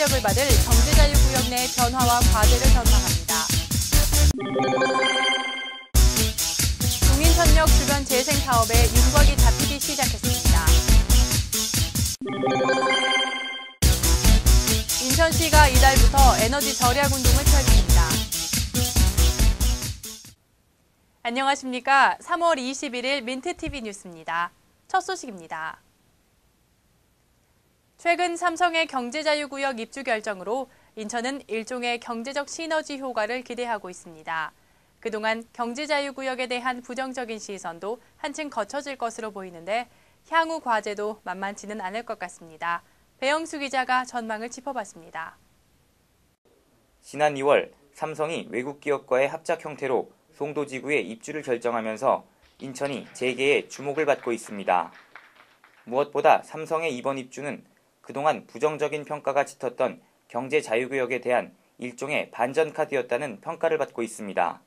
타격을 받을 경제자유구역 내 변화와 과제를 전망합니다. 동인천역 주변 재생사업에 윤곽이 잡히기 시작했습니다. 인천시가 이달부터 에너지 절약 운동을 펼칩니다. 안녕하십니까. 3월 21일 민트TV 뉴스입니다. 첫 소식입니다. 최근 삼성의 경제자유구역 입주 결정으로 인천은 일종의 경제적 시너지 효과를 기대하고 있습니다. 그동안 경제자유구역에 대한 부정적인 시선도 한층 거쳐질 것으로 보이는데 향후 과제도 만만치는 않을 것 같습니다. 배영수 기자가 전망을 짚어봤습니다. 지난 2월 삼성이 외국 기업과의 합작 형태로 송도지구에 입주를 결정하면서 인천이 재개에 주목을 받고 있습니다. 무엇보다 삼성의 이번 입주는 그동안 부정적인 평가가 짙었던 경제자유구역에 대한 일종의 반전카드였다는 평가를 받고 있습니다.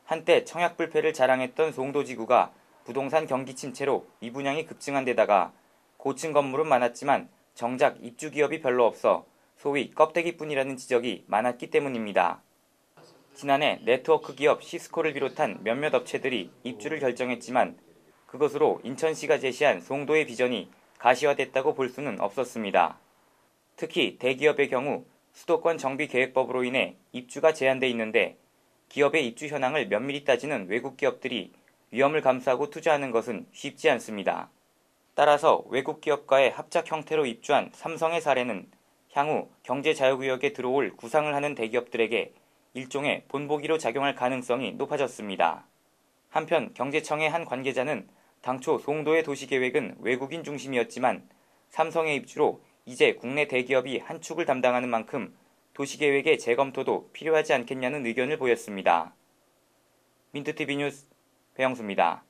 한때 청약불패를 자랑했던 송도지구가 부동산 경기 침체로 미분양이 급증한 데다가 고층 건물은 많았지만 정작 입주 기업이 별로 없어 소위 껍데기뿐이라는 지적이 많았기 때문입니다. 지난해 네트워크 기업 시스코를 비롯한 몇몇 업체들이 입주를 결정했지만 그것으로 인천시가 제시한 송도의 비전이 가시화됐다고 볼 수는 없었습니다. 특히 대기업의 경우 수도권 정비계획법으로 인해 입주가 제한돼 있는데 기업의 입주 현황을 면밀히 따지는 외국 기업들이 위험을 감수하고 투자하는 것은 쉽지 않습니다. 따라서 외국 기업과의 합작 형태로 입주한 삼성의 사례는 향후 경제자유구역에 들어올 구상을 하는 대기업들에게 일종의 본보기로 작용할 가능성이 높아졌습니다. 한편 경제청의 한 관계자는 당초 송도의 도시계획은 외국인 중심이었지만 삼성의 입주로 이제 국내 대기업이 한 축을 담당하는 만큼 도시계획의 재검토도 필요하지 않겠냐는 의견을 보였습니다. 민트TV 뉴스 배영수입니다.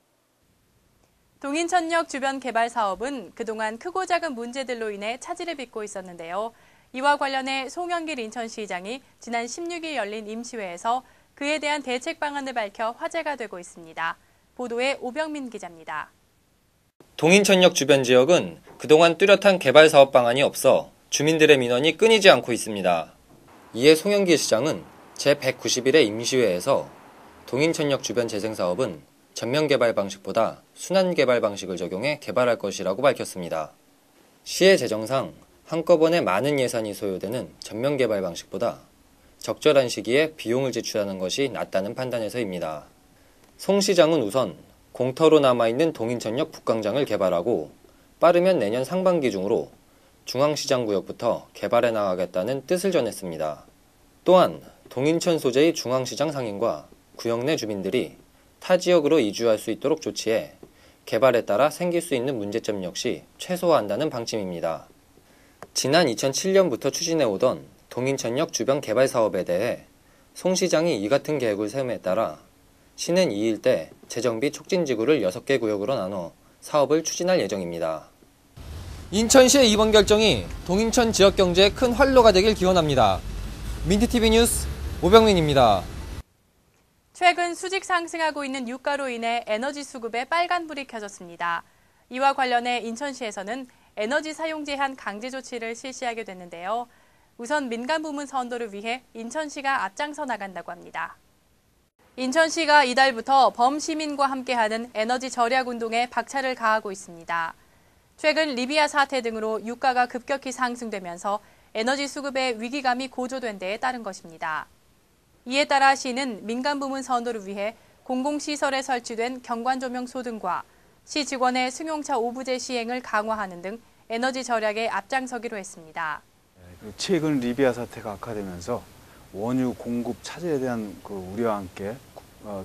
동인천역 주변 개발 사업은 그동안 크고 작은 문제들로 인해 차질을 빚고 있었는데요. 이와 관련해 송영길 인천시장이 지난 16일 열린 임시회에서 그에 대한 대책 방안을 밝혀 화제가 되고 있습니다. 보도에 오병민 기자입니다. 동인천역 주변 지역은 그동안 뚜렷한 개발 사업 방안이 없어 주민들의 민원이 끊이지 않고 있습니다. 이에 송영길 시장은 제190일의 임시회에서 동인천역 주변 재생사업은 전면 개발 방식보다 순환 개발 방식을 적용해 개발할 것이라고 밝혔습니다. 시의 재정상 한꺼번에 많은 예산이 소요되는 전면 개발 방식보다 적절한 시기에 비용을 지출하는 것이 낫다는 판단에서입니다. 송 시장은 우선 공터로 남아있는 동인천역 북광장을 개발하고 빠르면 내년 상반기 중으로 중앙시장구역부터 개발해 나가겠다는 뜻을 전했습니다. 또한 동인천 소재의 중앙시장 상인과 구역 내 주민들이 타 지역으로 이주할 수 있도록 조치해 개발에 따라 생길 수 있는 문제점 역시 최소화한다는 방침입니다. 지난 2007년부터 추진해오던 동인천역 주변 개발 사업에 대해 송 시장이 이 같은 계획을 세움에 따라 시는 이 일대 재정비 촉진지구를 6개 구역으로 나눠 사업을 추진할 예정입니다. 인천시의 이번 결정이 동인천 지역 경제에 큰 활로가 되길 기원합니다. 민트TV 뉴스 오병민입니다. 최근 수직 상승하고 있는 유가로 인해 에너지 수급에 빨간불이 켜졌습니다. 이와 관련해 인천시에서는 에너지 사용 제한 강제 조치를 실시하게 됐는데요. 우선 민간 부문 선도를 위해 인천시가 앞장서 나간다고 합니다. 인천시가 이달부터 범시민과 함께하는 에너지 절약 운동에 박차를 가하고 있습니다. 최근 리비아 사태 등으로 유가가 급격히 상승되면서 에너지 수급의 위기감이 고조된 데에 따른 것입니다. 이에 따라 시는 민간 부문 선도를 위해 공공시설에 설치된 경관조명 소등과 시 직원의 승용차 오부제 시행을 강화하는 등 에너지 절약에 앞장서기로 했습니다. 최근 리비아 사태가 악화되면서 원유 공급 차질에 대한 우려와 함께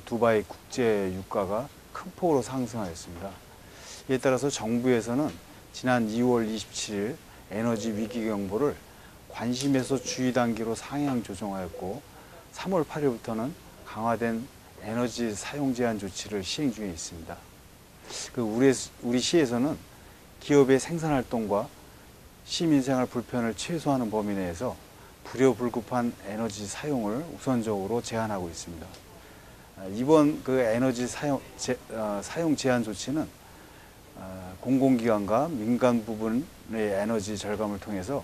두바이 국제 유가가 큰 폭으로 상승하였습니다. 이에 따라서 정부에서는 지난 2월 27일 에너지 위기 경보를 관심에서 주의 단계로 상향 조정하였고 3월 8일부터는 강화된 에너지 사용 제한 조치를 시행 중에 있습니다. 우리 시에서는 기업의 생산활동과 시민생활 불편을 최소화하는 범위 내에서 불효불급한 에너지 사용을 우선적으로 제한하고 있습니다. 이번 에너지 사용 제한 조치는 공공기관과 민간 부분의 에너지 절감을 통해서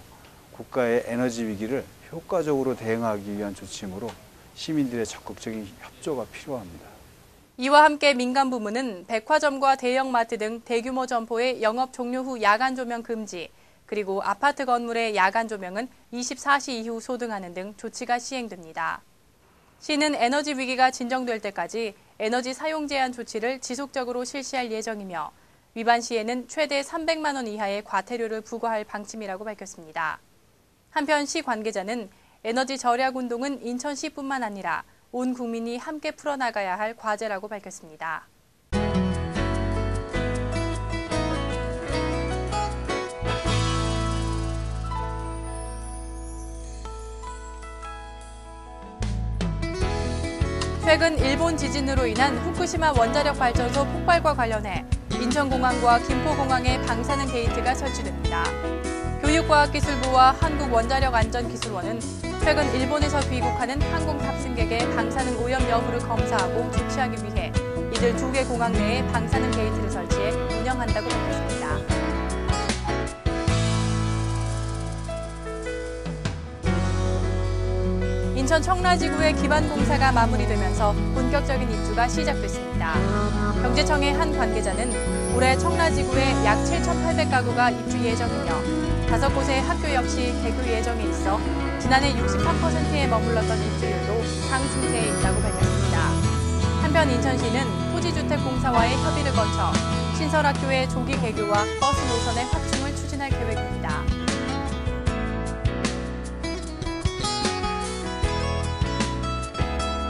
국가의 에너지 위기를 효과적으로 대응하기 위한 조치이므로 시민들의 적극적인 협조가 필요합니다. 이와 함께 민간 부문은 백화점과 대형마트 등 대규모 점포의 영업 종료 후 야간 조명 금지, 그리고 아파트 건물의 야간 조명은 24시 이후 소등하는 등 조치가 시행됩니다. 시는 에너지 위기가 진정될 때까지 에너지 사용 제한 조치를 지속적으로 실시할 예정이며 위반 시에는 최대 300만 원 이하의 과태료를 부과할 방침이라고 밝혔습니다. 한편 시 관계자는 에너지 절약 운동은 인천시뿐만 아니라 온 국민이 함께 풀어나가야 할 과제라고 밝혔습니다. 최근 일본 지진으로 인한 후쿠시마 원자력 발전소 폭발과 관련해 인천공항과 김포공항에 방사능 게이트가 설치됩니다. 교육과학기술부와 한국원자력안전기술원은 최근 일본에서 귀국하는 항공 탑승객의 방사능 오염 여부를 검사하고 조치하기 위해 이들 두 개 공항 내에 방사능 게이트를 설치해 운영한다고 밝혔습니다. 인천 청라지구의 기반 공사가 마무리되면서 본격적인 입주가 시작됐습니다. 경제청의 한 관계자는 올해 청라지구에 약 7,800가구가 입주 예정이며 5곳의 학교 역시 개교 예정에 있어 지난해 63%에 머물렀던 입주율도 상승세에 있다고 밝혔습니다. 한편 인천시는 토지주택공사와의 협의를 거쳐 신설학교의 조기 개교와 버스 노선의 확충을 추진할 계획입니다.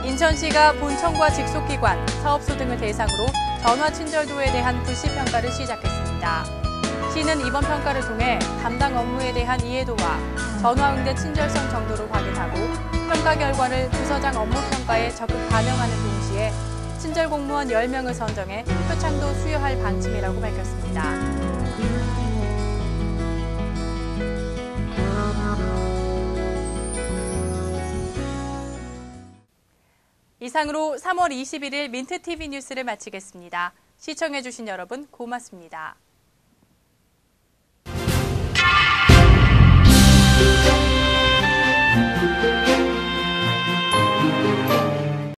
인천시가 본청과 직속기관, 사업소 등을 대상으로 전화 친절도에 대한 불시평가를 시작했습니다. 시는 이번 평가를 통해 담당 업무에 대한 이해도와 전화 응대 친절성 정도를 확인하고 평가 결과를 부서장 업무평가에 적극 반영하는 동시에 친절 공무원 10명을 선정해 표창도 수여할 방침이라고 밝혔습니다. 이상으로 3월 21일 민트TV 뉴스를 마치겠습니다. 시청해주신 여러분 고맙습니다.